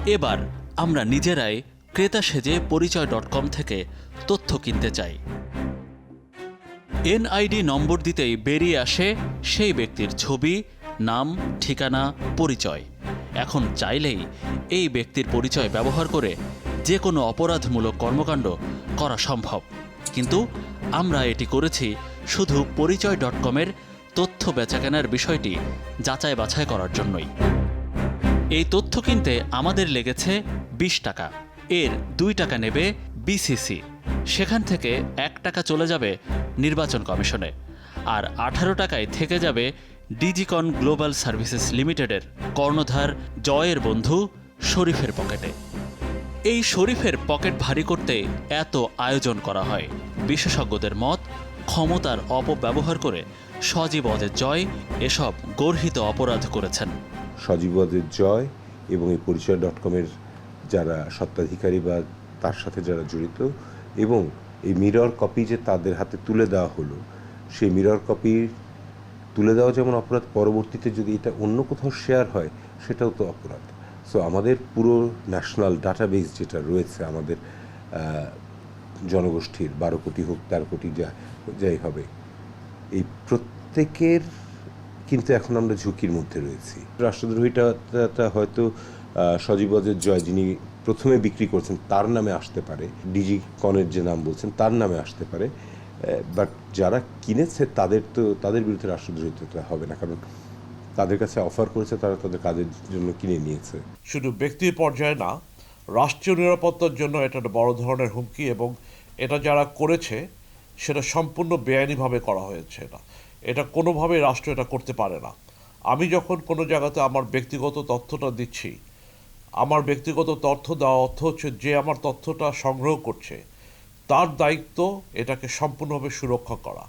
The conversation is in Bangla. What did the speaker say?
এবার আমরা নিজেরাই ক্রেতা সেজে পরিচয়.com থেকে তথ্য কিনতে চাই। এনআইডি নম্বর দিতেই বেরিয়ে আসে সেই ব্যক্তির ছবি, নাম, ঠিকানা, পরিচয়। এখন চাইলেই এই ব্যক্তির পরিচয় ব্যবহার করে যে কোনো অপরাধমূলক কর্মকাণ্ড করা সম্ভব। কিন্তু আমরা এটি করেছি শুধু পরিচয়.com-এর তথ্য বেচাকেনার বিষয়টি যাচাই বাছাই করার জন্যই। এই তথ্য কিনতে আমাদের লেগেছে 20 টাকা। এর 2 টাকা নেবে বিসিসি। সেখান থেকে 1 টাকা চলে যাবে নির্বাচন কমিশনে, আর 18 টাকায় থেকে যাবে ডিজিকন গ্লোবাল সার্ভিসেস লিমিটেডের কর্ণধার জয়ের বন্ধু শরীফের পকেটে। এই শরীফের পকেট ভারী করতে এত আয়োজন করা হয়। বিশেষজ্ঞদের মত, ক্ষমতার অপব্যবহার করে সজীব ওয়াজেদ জয় এসব গর্হিত অপরাধ করেছেন। সজীব ওয়াজেদ জয় এবং এই পরিচয়.com-এর যারা স্বত্বাধিকারী বা তার সাথে যারা জড়িত, এবং এই মিরর কপি যে তাদের হাতে তুলে দেওয়া হলো, সেই মিরর কপি তুলে দেওয়া যেমন অপরাধ, পরবর্তীতে যদি এটা অন্য কোথাও শেয়ার হয় সেটাও তো অপরাধ। সো আমাদের পুরো ন্যাশনাল ডাটাবেস যেটা রয়েছে আমাদের জনগোষ্ঠীর, 12 কোটি হোক 13 কোটি যাই হবে, এই প্রত্যেকের কিন্তু এখন আমরা ঝুঁকির মধ্যে রয়েছি। রাষ্ট্রদ্রোহিতা হয়তো সজীব ওয়াজেদ জয় যিনি প্রথমে বিক্রি করছেন তার নামে আসতে পারে, ডিজিকনের যে নাম বলছেন তার নামে আসতে পারে, বাট যারা কিনেছে তাদের বিরুদ্ধে রাষ্ট্রদ্রোহিতা হবে না, কারণ তাদের কাছে অফার করেছে, তারা তাদের কাজের জন্য কিনে নিয়েছে। শুধু ব্যক্তির পর্যায়ে না, রাষ্ট্রীয় নিরাপত্তার জন্য এটা একটা বড় ধরনের হুমকি, এবং এটা যারা করেছে সেটা সম্পূর্ণ বেআইনিভাবে করা হয়েছে। এটা কোনোভাবেই রাষ্ট্র এটা করতে পারে না। আমি যখন কোনো জায়গাতে আমার ব্যক্তিগত তথ্যটা দিচ্ছি, আমার ব্যক্তিগত তথ্য দেওয়া অর্থ হচ্ছে যে আমার তথ্যটা সংগ্রহ করছে তার দায়িত্ব এটাকে সম্পূর্ণভাবে সুরক্ষা করা।